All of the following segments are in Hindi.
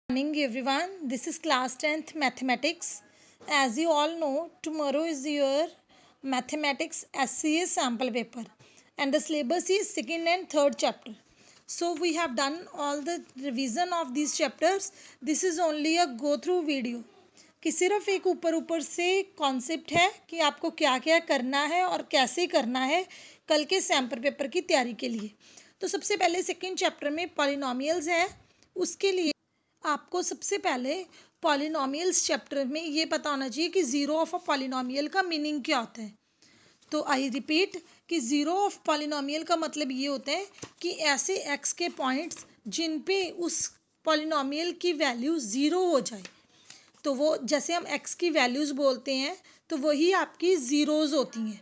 Morning everyone, this is class 10th mathematics. As you all know, tomorrow is your mathematics SCA sample paper and the syllabus is second and third chapter. So we have done all the revision of these chapters. This is only a go through video कि सिर्फ एक ऊपर से कॉन्सेप्ट है कि आपको क्या क्या करना है और कैसे करना है कल के सैम्पल पेपर की तैयारी के लिए। तो सबसे पहले सेकंड चैप्टर में पॉलिनोमियल्स है, उसके लिए आपको सबसे पहले पॉलिनोमियल्स चैप्टर में ये पता होना चाहिए कि ज़ीरो ऑफ अ पॉलिनोमियल का मीनिंग क्या होता है। तो आई रिपीट कि ज़ीरो ऑफ पॉलिनोमियल का मतलब ये होता है कि ऐसे एक्स के पॉइंट्स जिन पे उस पॉलिनोमियल की वैल्यू ज़ीरो हो जाए, तो वो जैसे हम एक्स की वैल्यूज़ बोलते हैं तो वही आपकी ज़ीरोज़ होती हैं।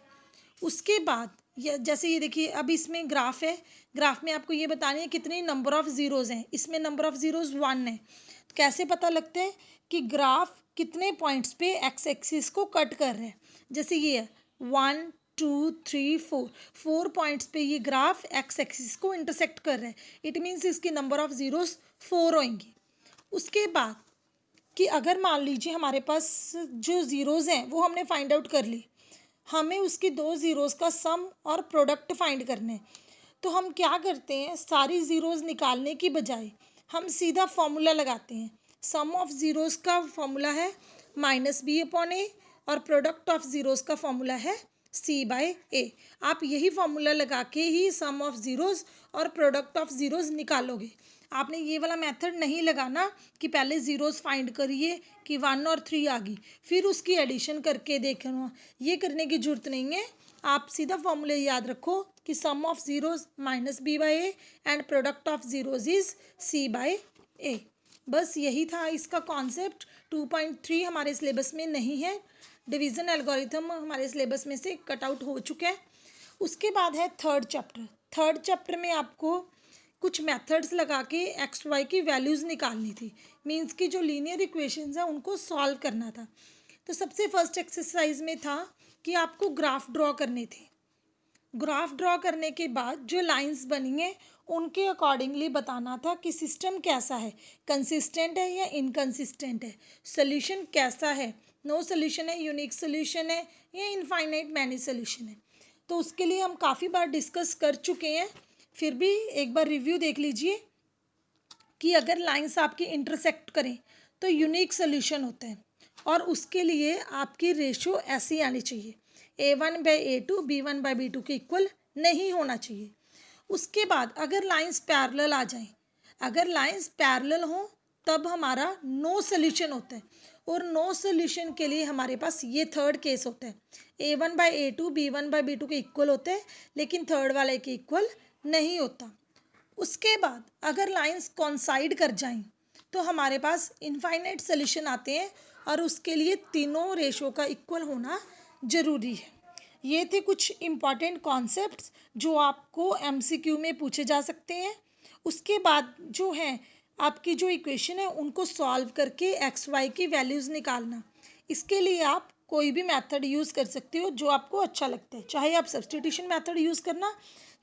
उसके बाद जैसे ये देखिए, अब इसमें ग्राफ है, ग्राफ में आपको ये बतानी है कितने नंबर ऑफ़ ज़ीरोज़ हैं। इसमें नंबर ऑफ़ ज़ीरोज़ 1 है। तो कैसे पता लगता है कि ग्राफ कितने पॉइंट्स पे एक्स एक्सिस को कट कर रहे हैं। जैसे ये है 1 2 3 4, 4 पॉइंट्स पे ये ग्राफ एक्स एक्सिस को इंटरसेक्ट कर रहा है। इट मीन्स इसकी नंबर ऑफ़ ज़ीरोज़ 4 होंगी। उसके बाद कि अगर मान लीजिए हमारे पास जो ज़ीरोज़ हैं वो हमने फाइंड आउट कर ली, हमें उसकी दो ज़ीरोज़ का सम और प्रोडक्ट फाइंड करने हैं। तो हम क्या करते हैं, सारी ज़ीरोज़ निकालने की बजाय हम सीधा फॉर्मूला लगाते हैं। सम ऑफ ज़ीरोज़ का फॉर्मूला है -b/a और प्रोडक्ट ऑफ ज़ीरोज़ का फॉर्मूला है c/a। आप यही फॉर्मूला लगा के ही सम ऑफ ज़ीरोज़ और प्रोडक्ट ऑफ ज़ीरोज़ निकालोगे। आपने ये वाला मेथड नहीं लगाना कि पहले ज़ीरोज़ फाइंड करिए कि 1 और 3 आ गई फिर उसकी एडिशन करके देखना, ये करने की ज़रूरत नहीं है। आप सीधा फॉर्मूले याद रखो कि sum of zeros -b/a and product of zeros is c/a। बस यही था इसका कॉन्सेप्ट। 2.3 हमारे सिलेबस में नहीं है, डिवीज़न एल्गोरिथम हमारे सिलेबस में से कट आउट हो चुका है। उसके बाद है थर्ड चैप्टर। थर्ड चैप्टर में आपको कुछ मेथड्स लगा के एक्स वाई की वैल्यूज़ निकालनी थी, मीन्स कि जो लीनियर इक्वेशंस हैं उनको सॉल्व करना था। तो सबसे फर्स्ट एक्सरसाइज में था कि आपको ग्राफ ड्रॉ करने थे। ग्राफ ड्रॉ करने के बाद जो लाइंस बनी हैं उनके अकॉर्डिंगली बताना था कि सिस्टम कैसा है, कंसिस्टेंट है या इनकंसिस्टेंट है, सोल्यूशन कैसा है, नो सोल्यूशन है, यूनिक सोल्यूशन है या इनफाइनाइट मैनी सोल्यूशन है। तो उसके लिए हम काफ़ी बार डिस्कस कर चुके हैं, फिर भी एक बार रिव्यू देख लीजिए कि अगर लाइंस आपकी इंटरसेक्ट करें तो यूनिक सोल्यूशन होता है और उसके लिए आपकी रेशो ऐसी आनी चाहिए, a1/a2 b1/b2 के इक्वल नहीं होना चाहिए। उसके बाद अगर लाइंस पैरेलल आ जाएं, अगर लाइंस पैरेलल हों तब हमारा नो सोल्यूशन होता है और नो सोल्यूशन के लिए हमारे पास ये थर्ड केस होता है, a1/a2 b1/b2 के इक्वल होते हैं लेकिन थर्ड वाले के इक्वल नहीं होता। उसके बाद अगर लाइंस कॉन्साइड कर जाएं तो हमारे पास इनफाइनाइट सोल्यूशन आते हैं और उसके लिए तीनों रेशो का इक्वल होना ज़रूरी है। ये थे कुछ इम्पॉर्टेंट कॉन्सेप्ट्स जो आपको एमसीक्यू में पूछे जा सकते हैं। उसके बाद जो है आपकी जो इक्वेशन है उनको सॉल्व करके एक्स वाई की वैल्यूज़ निकालना। इसके लिए आप कोई भी मेथड यूज़ कर सकते हो जो आपको अच्छा लगता है, चाहे आप सब्स्टिट्यूशन मेथड यूज़ करना,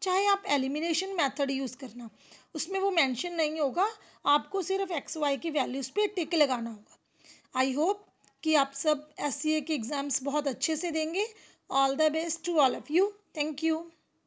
चाहे आप एलिमिनेशन मेथड यूज़ करना, उसमें वो मेंशन नहीं होगा, आपको सिर्फ एक्स वाई की वैल्यूज़ पे टिक लगाना होगा। आई होप कि आप सब एससीए के एग्ज़ाम्स बहुत अच्छे से देंगे। All the best to all of you. Thank you.